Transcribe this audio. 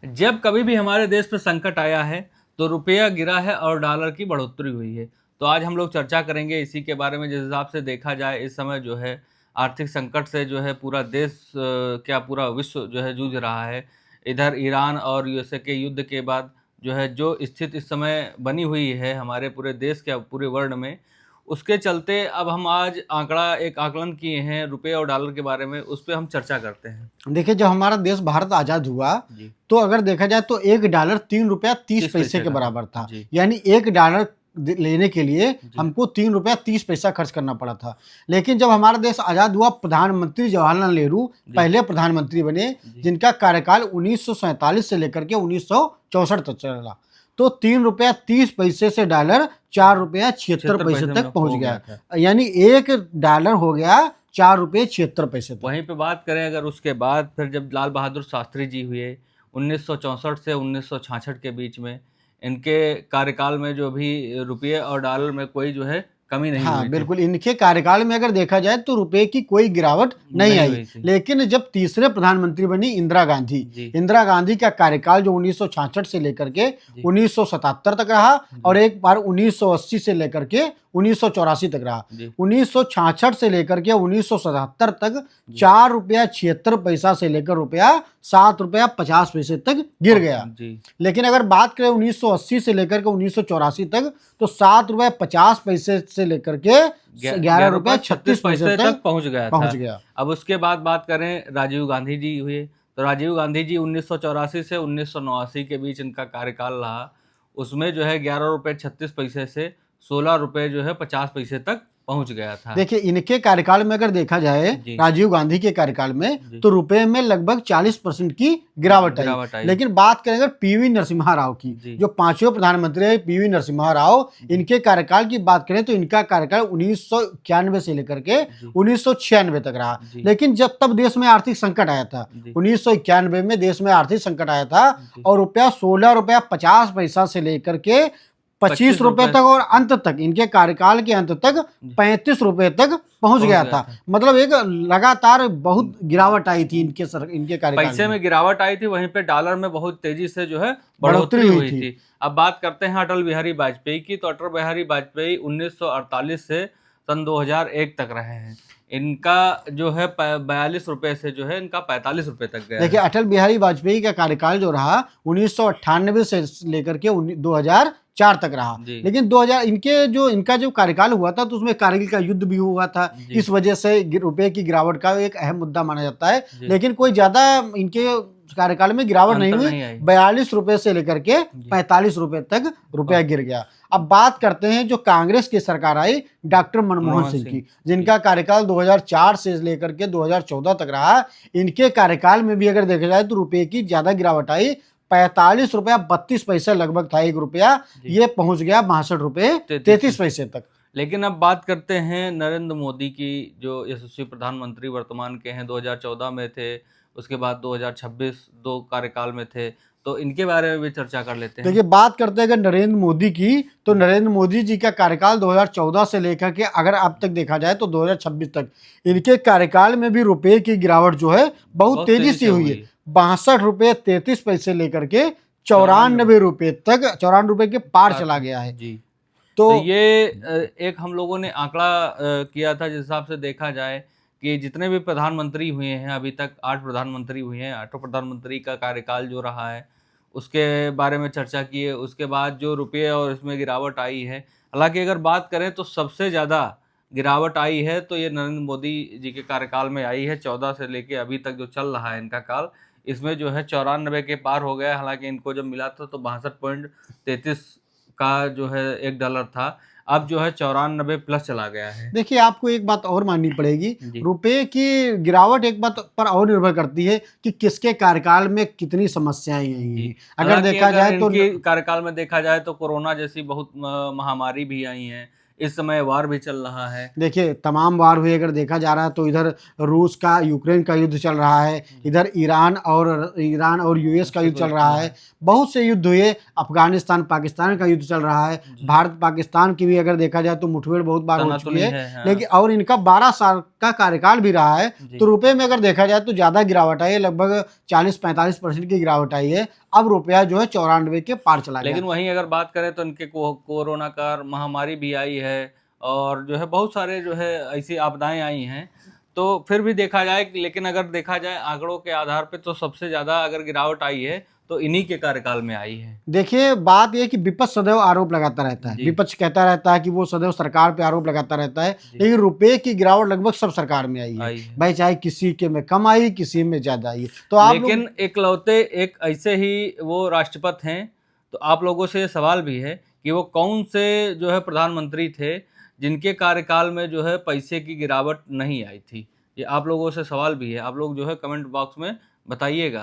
जब कभी भी हमारे देश पे संकट आया है तो रुपया गिरा है और डॉलर की बढ़ोतरी हुई है। तो आज हम लोग चर्चा करेंगे इसी के बारे में। जिस हिसाब से देखा जाए इस समय जो है आर्थिक संकट से जो है पूरा देश क्या पूरा विश्व जो है जूझ रहा है। इधर ईरान और यूएसए के युद्ध के बाद जो है जो स्थिति इस समय बनी हुई है हमारे पूरे देश के पूरे वर्ल्ड में, उसके चलते अब हम आज एक आकलन किए हैं रुपये और डॉलर के बारे में, उस पर हम चर्चा करते हैं। देखिए, जब हमारा देश भारत आजाद हुआ जी। तो अगर देखा जाए तो $1 3 रुपया 30 पैसे के का था। बराबर था। जी। यानी $1 लेने के लिए जी। हमको $3.30 खर्च करना पड़ा था। लेकिन जब हमारा देश आजाद हुआ, प्रधानमंत्री जवाहरलाल नेहरू जी। पहले प्रधानमंत्री बने, जी। जिनका कार्यकाल 1947 से लेकर के 1964 तक चला। तो $3.30 से डॉलर $4.76 तक पहुंच गया। यानी $1 हो गया $4.76 तक। वहीं पे बात करें अगर उसके बाद फिर जब लाल बहादुर शास्त्री जी हुए 1964 से 1966 के बीच में, इनके कार्यकाल में जो भी रुपये और डॉलर में कोई जो है कमी नहीं हाँ, हुई थी। बिल्कुल, इनके कार्यकाल में अगर देखा जाए तो रुपए की कोई गिरावट नहीं आई। हुई थी। लेकिन जब तीसरे प्रधानमंत्री बनी इंदिरा गांधी, जी। इंदिरा गांधी का कार्यकाल जो 1966 से लेकर के जी। 1977 तक रहा, और एक बार 1980 से लेकर के 1984 तक रहा। जी। 1966 से लेकर के 1977 तक जी। $4.76 से लेकर रुपया $7.50 तक गिर गया। जी। लेकिन अगर बात करें 1980 से लेकर के 1984 तक, तो $7.50 से लेकर के $11.36 तक पहुंच गया पहुंच था। गया। अब उसके बाद बात करें राजीव गांधी जी हुए, तो राजीव गांधी जी 1984 से 1989 के बीच इनका कार्यकाल रहा। उसमें जो है $11.36 से ₹16 जो है 50 पैसे तक पहुंच गया था। देखिए, इनके कार्यकाल में अगर देखा जाए, राजीव गांधी के कार्यकाल में, तो रुपए में लगभग 40% की गिरावट आई। लेकिन बात करें अगर पीवी नरसिम्हा राव की, जो पांचवें प्रधानमंत्री है पीवी नरसिम्हा राव, इनके कार्यकाल की बात करें तो इनका कार्यकाल 1991 से लेकर के 1996 तक रहा। लेकिन जब तब देश में आर्थिक संकट आया था, 1991 में देश में आर्थिक संकट आया था, और रुपया $16.50 से लेकर के ₹25 तक, और अंत तक इनके कार्यकाल के अंत तक ₹35 तक पहुंच गया था। मतलब एक लगातार बहुत गिरावट आई थी इनके कार्यकाल पैसे में गिरावट आई थी, वहीं पे डॉलर में बहुत तेजी से जो है बढ़ोतरी हुई थी। अब बात करते हैं अटल बिहारी वाजपेयी की, तो अटल बिहारी वाजपेयी 1948 से सन 2001 तक रहे हैं। इनका जो है ₹42 से जो है इनका ₹45 तक गया। देखिए, अटल बिहारी वाजपेयी का कार्यकाल जो रहा 1998 से लेकर के 2004 तक रहा। लेकिन 2000 इनका जो कार्यकाल हुआ था, तो उसमें कारगिल का युद्ध भी हुआ था। इस वजह से रुपए की गिरावट का एक अहम मुद्दा माना जाता है। लेकिन कोई ज्यादा इनके कार्यकाल में गिरावट नहीं हुई। ₹42 से लेकर के ₹45 तक रुपया गिर गया। अब बात करते हैं जो कांग्रेस की सरकार आई डॉक्टर मनमोहन सिंह की, जिनका कार्यकाल 2004 से लेकर के 2014 तक रहा। इनके कार्यकाल में भी अगर देखा जाए तो रुपए की ज्यादा गिरावट आई। ₹45.32 लगभग था एक रुपया, ये पहुंच गया ₹62.33 तक। लेकिन अब बात करते हैं नरेंद्र मोदी की, जो यशस्वी प्रधानमंत्री वर्तमान के हैं। 2014 में थे, उसके बाद 2026 दो कार्यकाल में थे, तो इनके बारे में भी चर्चा कर लेते हैं। देखिए, बात करते हैं अगर नरेंद्र मोदी की, तो नरेंद्र मोदी जी का कार्यकाल 2014 से लेकर के अगर अब तक देखा जाए तो 2026 तक, इनके कार्यकाल में भी रुपए की गिरावट जो है बहुत तेजी से हुई है। ₹62.33 लेकर के ₹94 तक, ₹94 के पार चला गया है। तो ये एक हम लोगों ने आंकड़ा किया था, जिस हिसाब से देखा जाए कि जितने भी प्रधानमंत्री हुए हैं अभी तक, 8 प्रधानमंत्री हुए हैं, 8 प्रधानमंत्री का कार्यकाल जो रहा है उसके बारे में चर्चा की है। उसके बाद जो रुपये और इसमें गिरावट आई है, हालांकि अगर बात करें तो सबसे ज़्यादा गिरावट आई है तो ये नरेंद्र मोदी जी के कार्यकाल में आई है। 14 से लेके अभी तक जो चल रहा है इनका काल, इसमें जो है 94 के पार हो गया। हालांकि इनको जब मिला था तो 62.33 का जो है $1 था, अब जो है 94 प्लस चला गया है। देखिए, आपको एक बात और माननी पड़ेगी, रुपए की गिरावट एक बात पर और निर्भर करती है कि किसके कार्यकाल में कितनी समस्याएं आई हैं। अगर देखा जाए तो इनके कार्यकाल में देखा जाए तो कोरोना जैसी बहुत महामारी भी आई हैं, इस समय वार भी चल रहा है। देखिए तमाम वार हुए, अगर देखा जा रहा है तो इधर रूस का यूक्रेन का युद्ध चल रहा है, इधर ईरान और यूएस का युद्ध चल रहा है, बहुत से युद्ध हुए, अफगानिस्तान पाकिस्तान का युद्ध चल रहा है, भारत पाकिस्तान की भी अगर देखा जाए तो मुठभेड़ बहुत बार हो चुकी है। हाँ। लेकिन और इनका 12 साल का कार्यकाल भी रहा है, तो रुपए में अगर देखा जाए तो ज्यादा गिरावट आई है, लगभग 40-45% की गिरावट आई है। अब रुपया जो है 94 के पार चला गया। लेकिन वहीं अगर बात करें तो इनके कोरोना का महामारी भी आई है और जो है बहुत सारे जो है ऐसी आपदाएं आई हैं, तो फिर भी देखा जाए, लेकिन अगर देखा जाए आंकड़ों के आधार पे तो सबसे ज्यादा अगर गिरावट आई है तो इन्हीं के कार्यकाल में आई है। देखिए बात यह कि विपक्ष सदैव आरोप लगाता रहता है, विपक्ष कहता रहता है कि वो सदैव सरकार पे आरोप लगाता रहता है, लेकिन रुपए की गिरावट लगभग सब सरकार में आई है भाई, चाहे किसी के में कम आई किसी में ज्यादा आई। तो आप लेकिन एकलौते एक ऐसे ही वो राष्ट्रपति हैं, तो आप लोगों से सवाल भी है कि वो कौन से जो है प्रधानमंत्री थे जिनके कार्यकाल में जो है पैसे की गिरावट नहीं आई थी। ये आप लोगों से सवाल भी है, आप लोग जो है कमेंट बॉक्स में बताइएगा।